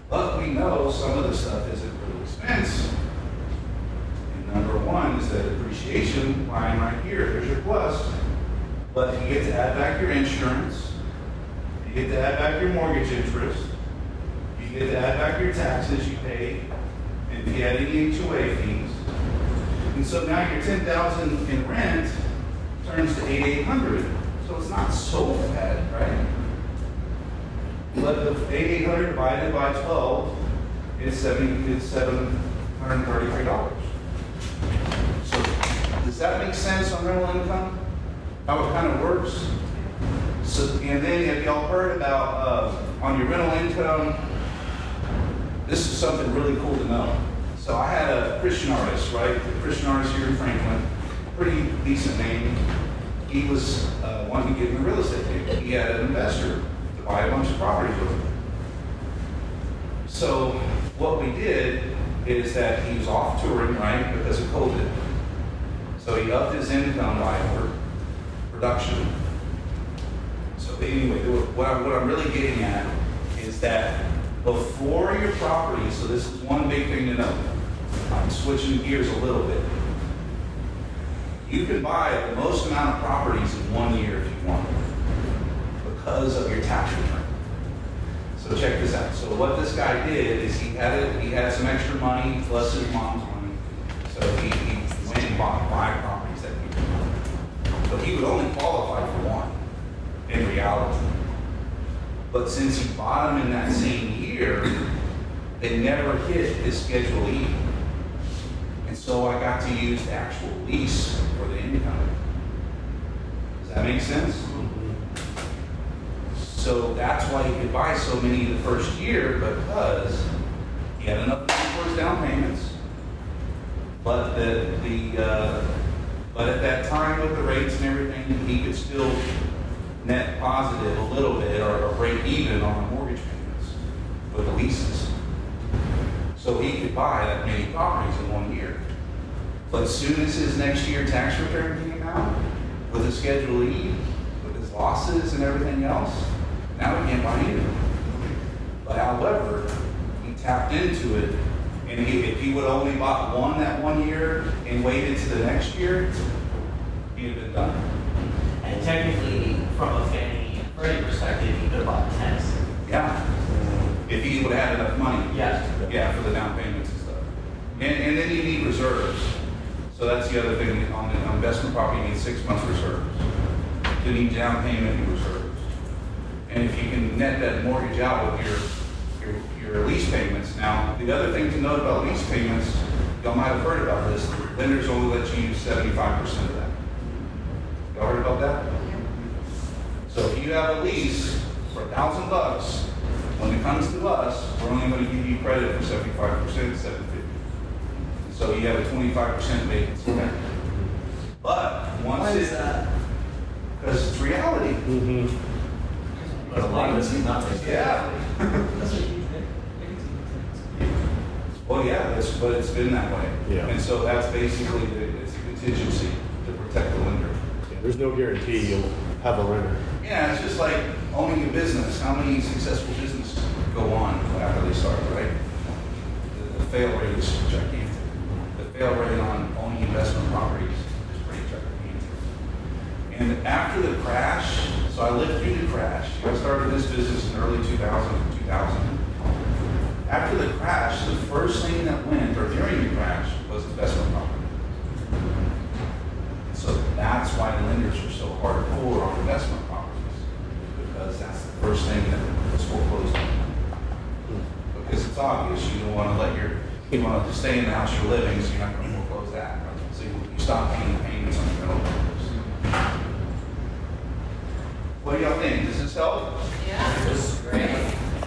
But we know some of the stuff is a real expense. And number one is that appreciation line right here. There's your plus. But you get to add back your insurance. You get to add back your mortgage interest. You get to add back your taxes you pay. And if you add any HOA fees. And so now your $10,000 in rent turns to $8,800. So it's not so bad, right? But the $8,800 divided by 12 is $733. So does that make sense on rental income? How it kind of works? So, and then have y'all heard about on your rental income, this is something really cool to know. So I had a Christian artist, right? A Christian artist here in Franklin, pretty decent name. He was wanting to get into real estate. He had an investor to buy a bunch of properties with him. So what we did is that he was off touring, right, because of COVID. So he upped his income by production. So anyway, what I'm really getting at is that before your property, so this is one big thing to know. I'm switching gears a little bit. You can buy the most amount of properties in 1 year if you want, because of your tax return. So check this out. So what this guy did is he had some extra money plus his mom's money. So he went and bought 5 properties that year. But he would only qualify for 1 in reality. But since he bought them in that same year, they never hit his Schedule E. And so I got to use the actual lease for the income. Does that make sense? So that's why he could buy so many the first year, because he had enough money for his down payments. But but at that time with the rates and everything, he could still net positive a little bit or break even on the mortgage payments with the leases. So he could buy that many properties in 1 year. But as soon as his next year tax return came out, with his Schedule E, with his losses and everything else, now he can't buy anything. But however, he tapped into it, and if he would only bought 1 that 1 year and waited to the next year, he'd have been done. And technically, from a Fannie and Freddie perspective, he could have bought 10. Yeah. If he would have had enough money. Yeah. Yeah, for the down payments and stuff. And then you need reserves. So that's the other thing on the investment property, you need 6 months reserves. You need down payment and reserves. And if you can net that mortgage out with your lease payments. Now, the other thing to note about lease payments, y'all might have heard about this, lenders only let you use 75% of that. Y'all heard about that? So if you have a lease for $1,000, when it comes to us, we're only going to give you credit for 75%, $750. So you have a 25% vacancy there. But once Why is that? because it's reality. But a lot of this is not. Yeah. That's a huge vacancy. Well, yeah, but it's been that way. Yeah. And so that's basically it's a contingency to protect the lender. Yeah, there's no guarantee you'll have a renter. Yeah, it's just like owning a business. How many successful businesses go on after they start, right? The fail rate is gigantic. The fail rate on owning investment properties is pretty gigantic. And after the crash, so I lived through the crash. I started this business in early 2000. After the crash, the first thing that went, or during the crash, was investment property. So that's why lenders are so hardcore on investment properties, because that's the first thing that was foreclosed on. Because it's obvious, you don't want to you want to stay in the house you're living, so you're not going to foreclose that. So you stop paying the payments on your rental payments. What do y'all think? Does this help? Yeah. This is great.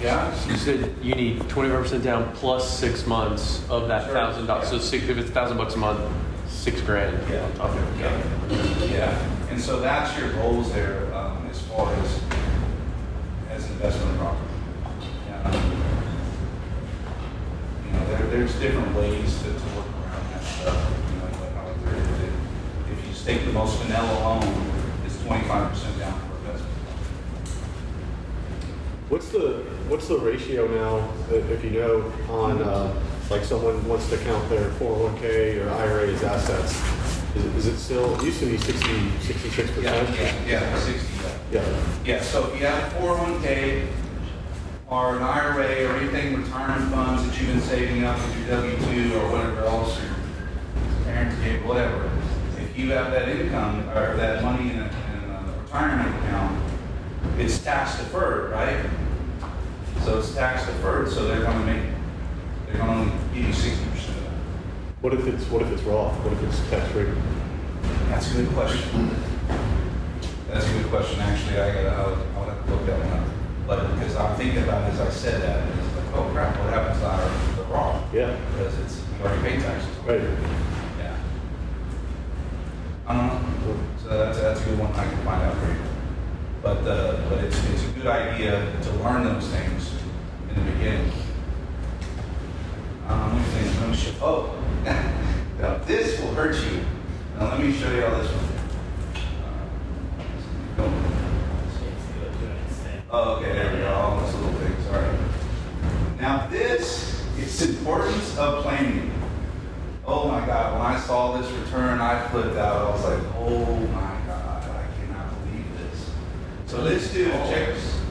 Yeah? You said you need 25% down plus 6 months of that Sure. $1,000. So if it's $1,000 a month, $6,000 Yeah. on top of it. Yeah. Yeah. And so that's your goals there as far as investment property. There's different ways to work around that stuff. Like how I did it. If you just take the most vanilla loan, it's 25% down for investment. What's the ratio now, if you know, on like someone wants to count their 401k or IRA as assets? Is it still, it used to be 66%? Yeah, 60. Yeah. Yeah, so if you have a 401k or an IRA or anything, retirement funds that you've been saving up with your W-2 or whatever else, or parents gave, whatever, if you have that income or that money in a retirement account, it's tax deferred, right? So it's tax deferred, so they're going to only give you 60% of that. What if it's Roth? What if it's tax free? That's a good question. That's a good question. Actually, I'll have to look that one up. But because I'm thinking about it as I said that, it's like, oh crap, what happens to the Roth? Yeah. Because you already paid taxes. Right. Yeah. I don't know. So that's a good one. I can find out for you. But it's a good idea to learn those things in the beginning. Let me think. Let me show. Oh, now this will hurt you. Now let me show you all this one. Oh, okay, there we go. All those little things. All right. Now this is the importance of planning. Oh my God, when I saw this return, I flipped out. I was like, oh my God, I cannot believe this. So this dude,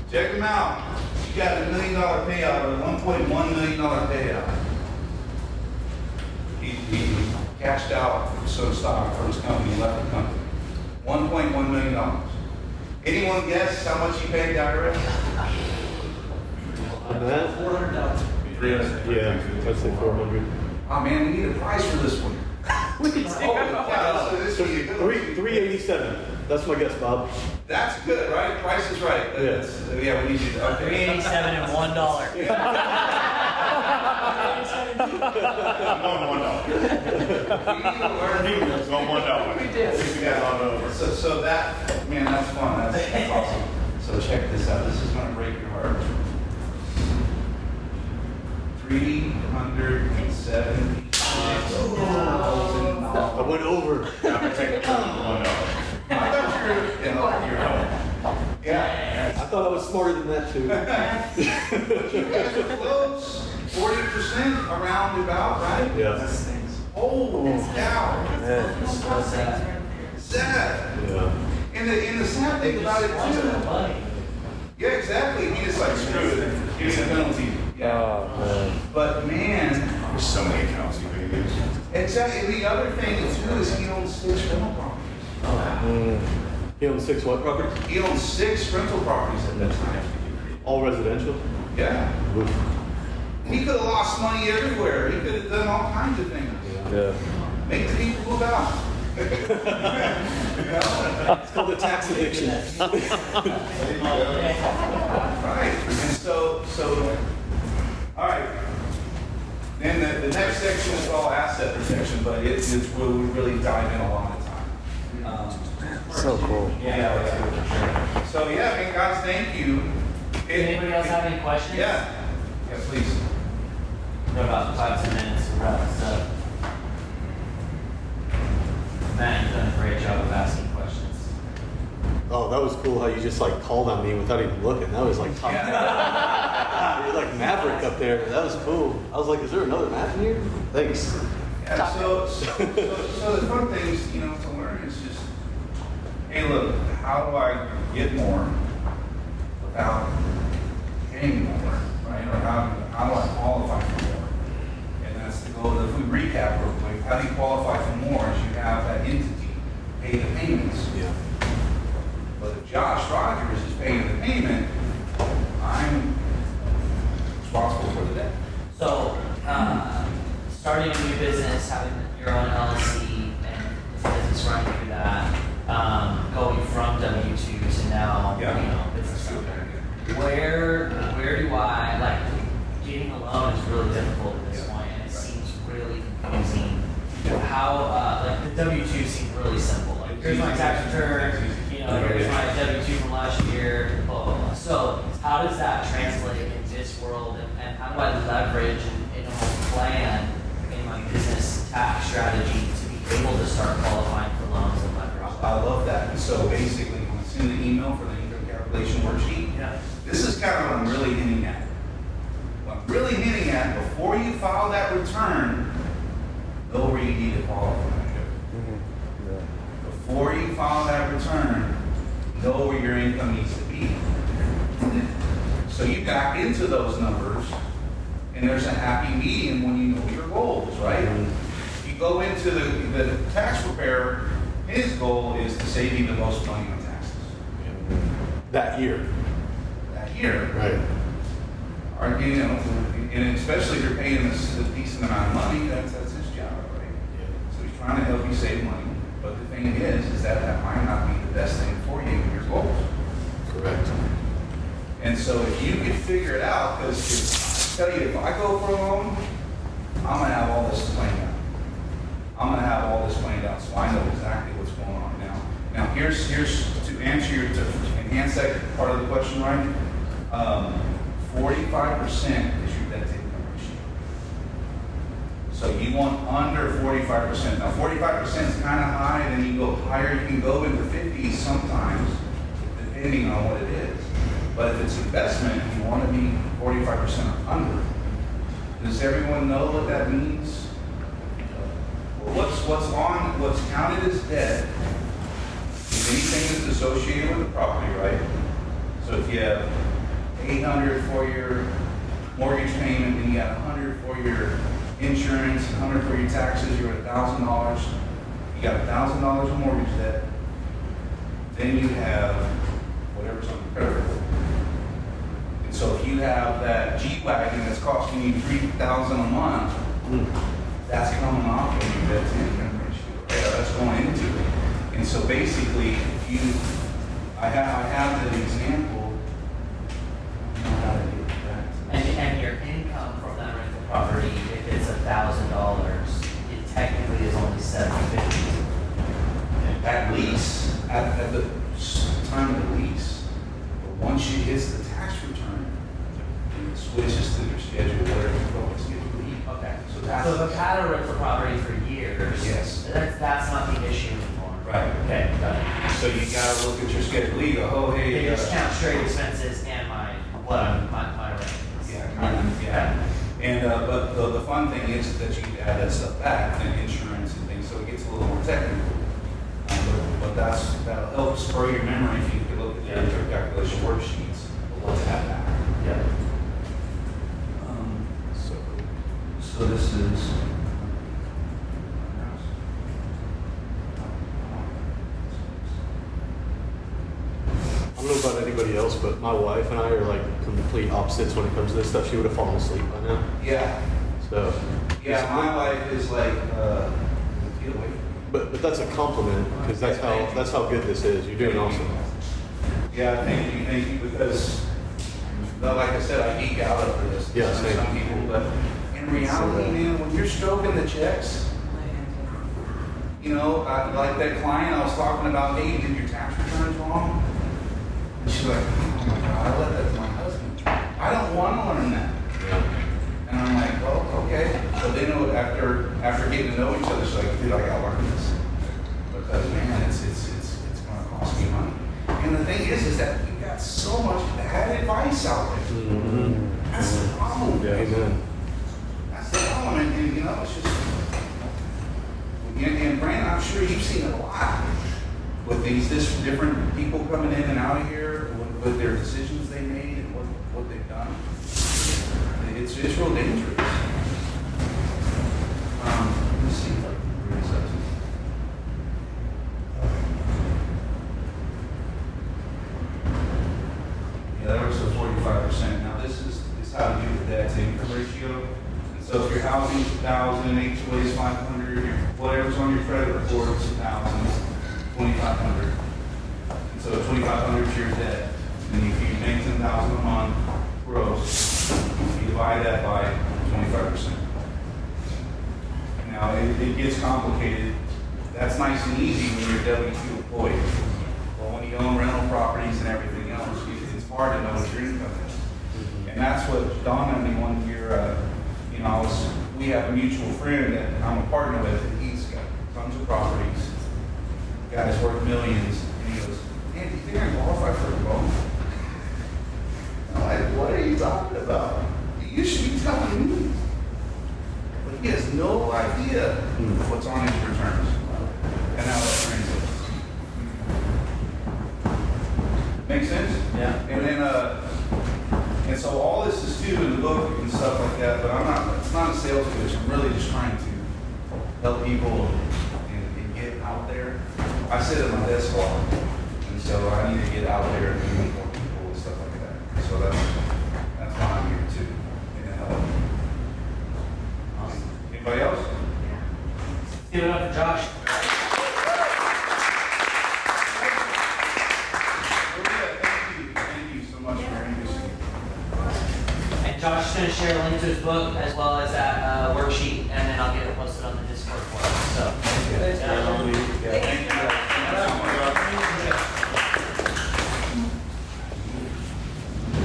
check him out. He got $1 million payout, or $1.1 million payout. He cashed out some stock for his company, left the company. $1.1 million. Anyone guess how much he paid the IRS? On that? 400,000. Yeah, I'd say 400. Oh man, we need a prize for this one. We can take Holy cow, so this would be a good one. 387. That's my guess, Bob. That's good, right? Price is right. That's, yeah, we need you to, okay. 387 and $1. We need to learn. We did. Yeah. So that, man, that's fun. That's awesome. So check this out. This is gonna break your heart. $370,000. I went over. I thought you were, yeah. I thought I was smarter than that too. You guys are close. 40% around about, right? Yeah. Holy cow. Sad. Yeah. And the sad thing about it too. Money. Yeah, exactly. He just like screw it. Here's a penalty. Yeah. But man, There's so many accounts you can use. exactly. The other thing too is he owns 6 rental properties. He owns 6 what properties? He owns 6 rental properties at that time. All residential? Yeah. Oof. He could have lost money everywhere. He could have done all kinds of things. Yeah. Make the people move out. You know? It's called the tax addiction. Right. And so, all right. Then the next section is all asset protection, but it's where we really dive in a lot of time. So cool. Yeah, let's do it for sure. So yeah, I mean, guys, thank you. Anybody else have any questions? Yeah. Yeah, please. We've got about 5-10 minutes to wrap this up. Matt, you've done a great job of asking questions. Oh, that was cool how you just like called on me without even looking. That was like top. You're like Maverick up there. That was cool. I was like, is there another Matt in here? Thanks. Yeah, so the fun things, you know, to learn is just, hey, look, how do I get more without paying more, right? Or how do I qualify for more? And that's the goal. If we recap real quick, how do you qualify for more? Is you have that entity pay the payments. Yeah. But if Josh Rogers is paying the payment, I'm responsible for the debt. So, starting a new business, having your own LLC, and the business running through that, going from W-2 to now, Yeah. you know, business owner. Where do I, like, getting a loan is really difficult at this point, and it seems really confusing. How, like, the W-2 seems really simple. Like, here's my tax return, you know, here's my W-2 from last year, blah, blah, blah. So, how does that translate in this world, and how do I leverage and almost plan in my business tax strategy to be able to start qualifying for loans and leverage? I love that. And so basically, when I send the email for the income calculation worksheet, Yeah. this is kind of what I'm really hinting at. What I'm really hinting at, before you file that return, know where you need to qualify. Before you file that return, know where your income needs to be. So you back into those numbers, and there's a happy medium when you know your goals, right? You go into the tax preparer, his goal is to save you the most money on taxes That year. that year. Right. Or, you know, and especially if you're paying a decent amount of money, that's his job, right? So he's trying to help you save money. But the thing is that might not be the best thing for you in your goals. Correct. And so if you could figure it out, because I tell you, if I go for a loan, I'm gonna have all this planned out. I'm gonna have all this planned out, so I know exactly what's going on now. Now here's to answer your, to enhance that part of the question, right? 45% is your debt to income ratio. So you want under 45%. Now 45% is kind of high, then you go higher, you can go into 50s sometimes, depending on what it is. But if it's investment, you want to be 45% or under. Does everyone know what that means? what's counted as debt is anything that's associated with the property, right? So if you have 800 for your mortgage payment, and you got 100 for your insurance, 100 for your taxes, you're at $1,000. You got $1,000 of mortgage debt. Then you have whatever's on the credit report. And so if you have that G-Wagon that's costing you $3,000 a month, that's coming off of your debt to income ratio. Right? That's going into it. And so basically, I have the example. I don't know how to get that. And your income from that rental property, if it's $1,000, it technically is only $750. At lease, at the time of the lease, but once you hit the tax return, it switches to their schedule, whatever you call it, schedule E. Okay. So that's. So if I've had a rental property for years. Yes. That's not the issue anymore. Right. Okay, got it. So you gotta look at your schedule E, go, oh, hey. They just count straight expenses and my rent. Yeah, kind of, yeah. And, but the fun thing is that you add that stuff back, and insurance and things, so it gets a little more technical. But that'll help spur your memory if you could look at your calculation worksheets, of what's at that. Yeah. So this is. I don't know about anybody else, but my wife and I are like complete opposites when it comes to this stuff. She would have fallen asleep by now. Yeah, So, yeah, my life is like, get away from me. but that's a compliment because that's how good this is. You're doing awesome. Yeah, thank you, because, well, like I said, I geek out over this. Yeah, Some same. people, but in reality, man, when you're stroking the checks, you know, like that client I was talking about, hey, you did your tax returns wrong? And she's like, oh my God, I let that to my husband. I don't want to learn that. And I'm like, well, okay. So then after getting to know each other, she's like, dude, I gotta learn this. Because man, it's gonna cost me money. And the thing is that we've got so much bad advice out there. Mm-hmm. That's the problem. Yeah, amen. That's the problem. And you know, it's just, and Brandon, I'm sure you've seen a lot with these different people coming in and out of here with their decisions they made and what they've done. It's real dangerous. Let me see if I can bring this up to you. Yeah, that works at 45%. Now this is how to do the debt to income ratio. And so if your housing's 1,000, HOA is 500, whatever's on your credit report is 1,000, 2,500. And so 2,500 is your debt. And if you make 10,000 a month gross, you divide that by 25%. Now, it gets complicated. That's nice and easy when you're a W-2 employee. But when you own rental properties and everything else, it's hard to know what your income is. And that's what dawned on me one year. You know, we have a mutual friend that I'm a partner with, and he's got tons of properties. Guy's worth millions. And he goes, "Man, do you think I qualify for a loan?" I'm like, what are you talking about? You should be telling me. But he has no idea what's on his returns and how that translates. Make sense? Yeah. And then, and so all this is too in the book and stuff like that, but it's not a sales pitch. I'm really just trying to help people and get out there. I sit at my desk a lot, and so I need to get out there and meet more people and stuff like that. So that's why I'm here too, and help. Anybody else? Give it up for Josh. Thank you so much for introducing. And Josh is going to share a link to his book as well as that worksheet, and then I'll get it posted on the Discord for us. So, Thank you.